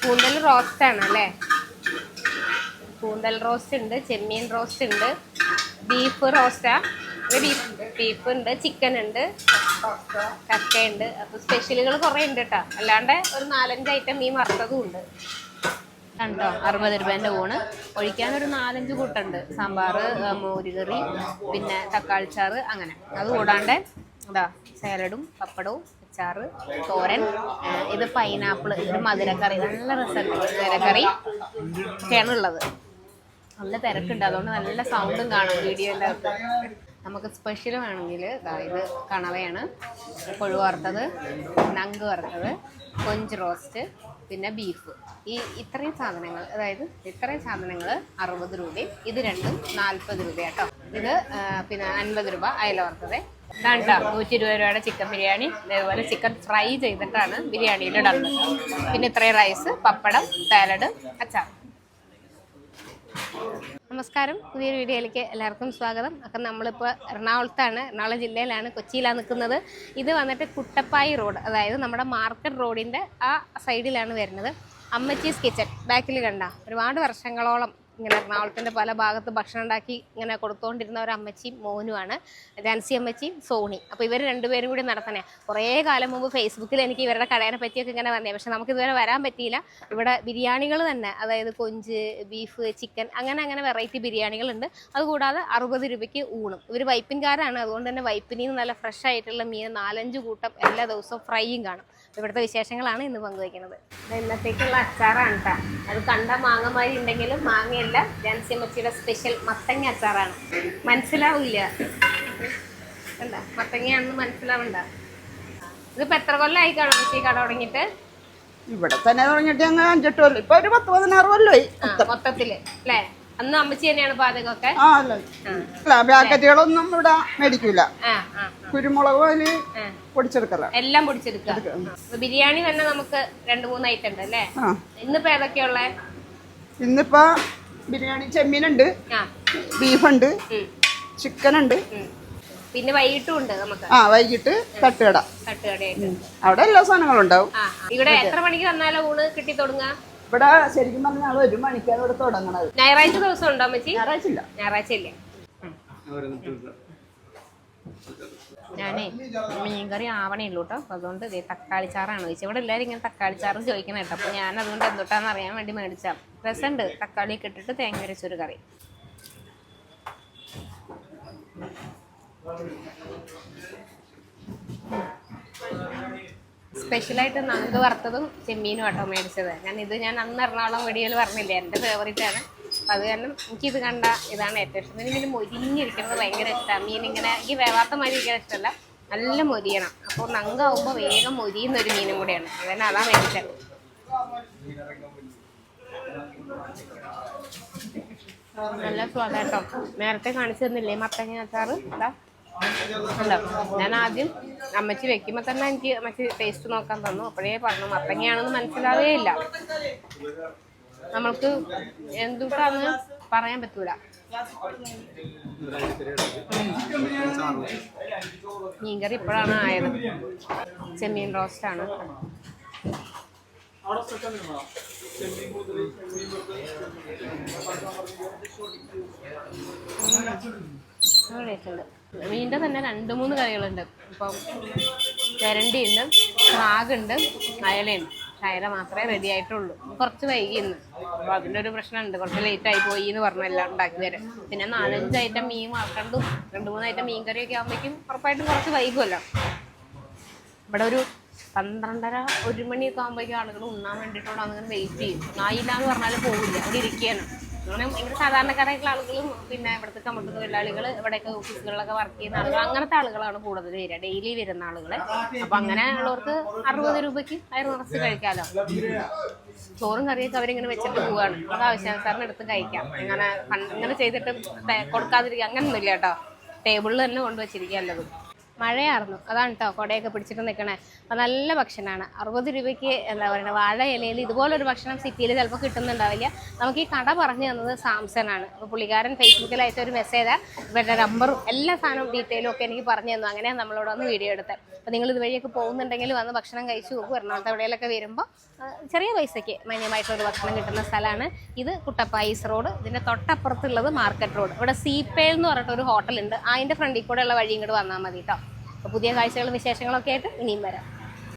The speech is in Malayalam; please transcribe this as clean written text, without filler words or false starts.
കൂന്തൽ റോസ്റ്റ് ആണ് അല്ലേ? കൂന്തൽ റോസ്റ്റ് ഉണ്ട്, ചെമ്മീൻ റോസ്റ്റ് ഉണ്ട്, ബീഫ് റോസ്റ്റാ, ബീഫ് ഉണ്ട്, ചിക്കൻ ഉണ്ട്, കക്കയുണ്ട്. അപ്പൊ സ്പെഷ്യലുകൾ കുറെ ഉണ്ട് കേട്ടോ. അല്ലാണ്ട് ഒരു 4-5 ഐറ്റം മീൻ വറുത്തതും ഉണ്ട് കണ്ടോ. 60 രൂപേൻ്റെ ഊണ്. ഒഴിക്കാൻ ഒരു 4-5 കൂട്ടുണ്ട്. സാമ്പാർ, മോരുകറി, പിന്നെ തക്കാളിച്ചാറ്, അങ്ങനെ. അത് കൂടാണ്ട് ഇതാ സാലഡും പപ്പടവും അച്ചാറ്, തോരൻ, ഇത് പൈനാപ്പിൾ, ഇത് മധുരക്കറി. നല്ല രസമുണ്ട് മധുരക്കറി ഒക്കെയാണ് ഉള്ളത്. നല്ല തിരക്കുണ്ട്, അതുകൊണ്ട് നല്ല സൗണ്ടും കാണും വീഡിയോൻ്റെ അകത്ത്. നമുക്ക് സ്പെഷ്യൽ വേണമെങ്കിൽ ഇത് കണവയാണ്, കൊഴുവ വറുത്തത്, നങ്ക് വറുത്തത്, കൊഞ്ച് റോസ്റ്റ്, പിന്നെ ബീഫ്. ഇത്രയും സാധനങ്ങൾ, അതായത് ഇത്രയും സാധനങ്ങൾ 60 രൂപയും ഇത് രണ്ടും 40 രൂപ കേട്ടോ. ഇത് പിന്നെ 50 രൂപ അയല വറുത്തത്. ഇതാണ് കേട്ടോ 120 രൂപയുടെ ചിക്കൻ ബിരിയാണി. അതേപോലെ ചിക്കൻ ഫ്രൈ ചെയ്തിട്ടാണ് ബിരിയാണിയിൽ ഇടുന്നത്. പിന്നെ ഇത്രയും റൈസ്, പപ്പടം, സാലഡ്, അച്ചാർ. നമസ്കാരം, പുതിയൊരു വീഡിയോയിലേക്ക് എല്ലാവർക്കും സ്വാഗതം. അപ്പം നമ്മളിപ്പോൾ എറണാകുളത്താണ്, എറണാകുളം ജില്ലയിലാണ്, കൊച്ചിയിലാണ് നിൽക്കുന്നത്. ഇത് വന്നിട്ട് കുട്ടപ്പായി റോഡ്, അതായത് നമ്മുടെ മാർക്കറ്റ് റോഡിൻ്റെ ആ സൈഡിലാണ് വരുന്നത്. അമ്മച്ചീസ് കിച്ചൺ ബാക്കിൽ കണ്ട ഒരുപാട് വർഷങ്ങളോളം ഇങ്ങനെ എറണാകുളത്തിൻ്റെ പല ഭാഗത്ത് ഭക്ഷണം ഉണ്ടാക്കി ഇങ്ങനെ കൊടുത്തുകൊണ്ടിരുന്ന ഒരു അമ്മച്ചിയും മോനുമാണ്, ജാൻസി അമ്മച്ചിയും സോണി. അപ്പോൾ ഇവർ രണ്ടുപേരും കൂടി നടത്തണേ. കുറേ കാലം മുമ്പ് ഫേസ്ബുക്കിൽ എനിക്ക് ഇവരുടെ കടയെ പറ്റിയൊക്കെ ഇങ്ങനെ വന്നേ, പക്ഷെ നമുക്കിതുവരെ വരാൻ പറ്റിയില്ല. ഇവിടെ ബിരിയാണികൾ തന്നെ, അതായത് കൊഞ്ച്, ബീഫ്, ചിക്കൻ, അങ്ങനെ വെറൈറ്റി ബിരിയാണികളുണ്ട്. അതുകൂടാതെ 60 രൂപയ്ക്ക് ഊണും. ഇവർ വൈപ്പിൻകാരാണ്, അതുകൊണ്ട് തന്നെ വൈപ്പിനിൽ നിന്ന് നല്ല ഫ്രഷ് ആയിട്ടുള്ള മീൻ 4-5 കൂട്ടം എല്ലാ ദിവസവും ഫ്രൈയും കാണും. ഇവിടുത്തെ വിശേഷങ്ങളാണ് ഇന്ന് പങ്കുവയ്ക്കുന്നത്. ഇന്നത്തേക്കുള്ള അച്ചാറാണ് കേട്ടോ. അത് കണ്ട മാങ്ങമാരി ഉണ്ടെങ്കിലും മാങ്ങയല്ല, ജാൻസി അമ്മച്ചിയുടെ സ്പെഷ്യൽ മത്തങ്ങ അച്ചാറാണ്. മനസ്സിലാവില്ല എന്താ മത്തങ്ങയാണെന്ന് മനസ്സിലാവണ്ട. ഇതിപ്പോ എത്ര കൊല്ലമായി കാണും ഈ കട തുടങ്ങിയിട്ട്? ഇവിടെ തന്നെ തുടങ്ങിയിട്ട് ഞങ്ങൾ 5-8 കൊല്ലം, ഇപ്പൊ ഒരു 10-16 കൊല്ലമായി മൊത്തത്തില് അല്ലേ? അന്ന് അമ്മച്ചി തന്നെയാണ് പാചകമൊക്കെ? പാക്കറ്റുകളൊന്നും ഇവിടെ മേടിക്കൂല. കുരുമുളക് പൊടിച്ചെടുക്കല, എല്ലാം പൊടിച്ചെടുക്കുക. ബിരിയാണി തന്നെ നമുക്ക് 2-3 ഐറ്റം ഉണ്ട് അല്ലേ? ഇന്നിപ്പോ ഏതൊക്കെയുള്ള? ഇന്നിപ്പോ ബിരിയാണി ചെമ്മീനുണ്ട്, ബീഫുണ്ട്, ചിക്കൻ ഉണ്ട്, പിന്നെ വൈകിട്ടും ഉണ്ട് നമുക്ക്. വൈകിട്ട് തട്ടുകടയായിട്ട് അവിടെ എല്ലാ സാധനങ്ങളും ഉണ്ടാവും. ഇവിടെ എത്ര മണിക്ക് വന്നാലും ഊണ് കിട്ടി തുടങ്ങാം? ഇവിടെ ശരിക്കും പറഞ്ഞാൽ 1 മണിക്കാണ് ഇവിടെ തുടങ്ങണത്. ഞായറാഴ്ച ദിവസം ഉണ്ടോ അമ്മച്ചി? ഞായറാഴ്ച ഇല്ല. ഞാനേ മീൻകറി ആവണേ ഉള്ളൂ കേട്ടോ. അതുകൊണ്ട് തക്കാളി ചാറാണ് ചോദിച്ചത്. ഇവിടെ എല്ലാവരും ഇങ്ങനെ തക്കാളി ചാറും ചോദിക്കണ കേട്ടോ. അപ്പോൾ ഞാൻ അതുകൊണ്ട് എന്തൊട്ടാന്ന് അറിയാൻ വേണ്ടി മേടിച്ചാൽ. രസമുണ്ട്, തക്കാളിയൊക്കെ ഇട്ടിട്ട് തേങ്ങ അരച്ചൊരു കറി. സ്പെഷ്യലായിട്ട് നങ്ക് വറുത്തതും ചെമ്മീനും ആട്ടോ മേടിച്ചത്. ഞാൻ അന്ന് എറണാകുളം വീഡിയോയിൽ പറഞ്ഞില്ലേ, എൻ്റെ ഫേവറേറ്റ് ആണ്. അപ്പം അത് കാരണം എനിക്കിത് കണ്ട ഇതാണ് ഏറ്റവും ഇഷ്ടം. ഇതിന് മൊരിഞ്ഞിരിക്കുന്നത് ഭയങ്കര ഇഷ്ടമാണ്. മീൻ ഇങ്ങനെ ഈ വേവാത്ത മാതിരി ഇരിക്കാൻ ഇഷ്ടമല്ല, നല്ല മൊരിയണം. അപ്പോൾ നങ്കാവുമ്പോൾ വേഗം മൊരിയുന്നൊരു മീനും കൂടെയാണ്. അതന്നെ അതാ മേടിച്ചത്. നല്ല സ്വാദാട്ടോ. നേരത്തെ കാണിച്ചു തന്നില്ലേ മത്തങ്ങ അച്ചാറ്? അതാ അല്ലോ, ഞാൻ ആദ്യം അമ്മച്ചി വെക്കുമ്പോൾ തന്നെ എനിക്ക് അമ്മച്ചി ടേസ്റ്റ് നോക്കാൻ തന്നു. അപ്പോഴേ പറഞ്ഞു മത്തങ്ങയാണെന്ന് മനസ്സിലാവേ ഇല്ല. നമ്മൾക്ക് എന്തുട്ടാന്ന് പറയാൻ പറ്റൂല. മീൻകറി ഇപ്പോഴാണ് ആയത്. ചെമ്മീൻ റോസ്റ്റാണ്. മീനിൻ്റെ തന്നെ 2-3 കറികളുണ്ട്. ഇപ്പം തെരണ്ടിയുണ്ട്, സ്രാഗുണ്ട്, അയലയുണ്ട്. അയല മാത്രമേ റെഡി ആയിട്ടുള്ളൂ. കുറച്ച് വൈകി ഇന്ന്. അപ്പോൾ അതിൻ്റെ ഒരു പ്രശ്നമുണ്ട്, കുറച്ച് ലേറ്റായി പോയി എന്ന് പറഞ്ഞു എല്ലാം ഉണ്ടാക്കി തരാം. പിന്നെ 4-5 ഐറ്റം മീൻ വറക്കണ്ടും 2-3 ഐറ്റം മീൻ കറിയൊക്കെ ആകുമ്പോഴേക്കും ഉറപ്പായിട്ടും കുറച്ച് വൈകുമല്ലോ. ഇവിടെ ഒരു 12:30-1 മണിയൊക്കെ ആകുമ്പോഴേക്കും ആളുകൾ ഉണ്ണാൻ വേണ്ടിയിട്ടുള്ള അങ്ങനെ വെയിറ്റ് ചെയ്യും. ആയില്ല എന്ന് പറഞ്ഞാലും പോകില്ല, അവിടെ ഇരിക്കുകയാണ്. അങ്ങനെ ഭയങ്കര സാധാരണക്കാരായിട്ടുള്ള ആളുകളും പിന്നെ ഇവിടുത്തെ കമ്പനി തൊഴിലാളികൾ, ഇവിടെയൊക്കെ ഓഫീസുകളിലൊക്കെ വർക്ക് ചെയ്യുന്ന ആളുകൾ, അങ്ങനത്തെ ആളുകളാണ് കൂടുതൽ വരിക, ഡെയിലി വരുന്ന ആളുകൾ. അപ്പം അങ്ങനെ ഉള്ളവർക്ക് 60 രൂപയ്ക്ക് വയറ് നിറച്ച് കഴിക്കാമല്ലോ. ചോറും കറിയൊക്കെ അവരിങ്ങനെ വെച്ചിട്ട് പോവുകയാണ്. അത് ആവശ്യാനുസരണം എടുത്ത് കഴിക്കാം. ഇങ്ങനെ ചെയ്തിട്ട് കൊടുക്കാതിരിക്കുക അങ്ങനെയൊന്നുമില്ല കേട്ടോ. ടേബിളിൽ തന്നെ കൊണ്ടുവച്ചിരിക്കുകയല്ലത്. മഴയായിരുന്നു, അതാണ് കേട്ടോ കുടയൊക്കെ പിടിച്ചിട്ട് നിൽക്കണേ. അപ്പം നല്ല ഭക്ഷണമാണ്. 60 രൂപയ്ക്ക് എന്താ പറയുക, വാഴ ഇലയിൽ ഇതുപോലൊരു ഭക്ഷണം സിറ്റിയിൽ ചിലപ്പോൾ കിട്ടുന്നുണ്ടാവില്ല. നമുക്ക് ഈ കട പറഞ്ഞു തന്നത് സാംസണാണ്. അപ്പോൾ പുള്ളിക്കാരൻ ഫേസ്ബുക്കിലായിട്ട് ഒരു മെസ്സേജ് ഇവരുടെ നമ്പറും എല്ലാ സാധനവും ഡീറ്റെയിലും ഒക്കെ എനിക്ക് പറഞ്ഞു തന്നു. അങ്ങനെയാണ് നമ്മളോട് വന്ന് വീഡിയോ എടുത്തത്. അപ്പോൾ നിങ്ങൾ ഇതുവഴിയൊക്കെ പോകുന്നുണ്ടെങ്കിൽ വന്ന് ഭക്ഷണം കഴിച്ചു പോകും. എറണാകുളത്ത് എവിടെയെങ്കിലൊക്കെ വരുമ്പോൾ ചെറിയ പൈസയ്ക്ക് മാന്യമായിട്ടൊരു ഭക്ഷണം കിട്ടുന്ന സ്ഥലമാണ് ഇത്. കുട്ടപ്പായിസ് റോഡ്. ഇതിൻ്റെ തൊട്ടപ്പുറത്തുള്ളത് മാർക്കറ്റ് റോഡ്. ഇവിടെ സീപ്പേൽ എന്ന് പറഞ്ഞിട്ടൊരു ഹോട്ടലുണ്ട്. അതിൻ്റെ ഫ്രണ്ടിൽ കൂടെ ഉള്ള വഴി ഇങ്ങോട്ട് വന്നാൽ മതി കേട്ടോ. അപ്പോൾ പുതിയ കാഴ്ചകളും വിശേഷങ്ങളൊക്കെ ആയിട്ട് ഇനിയും വരാം.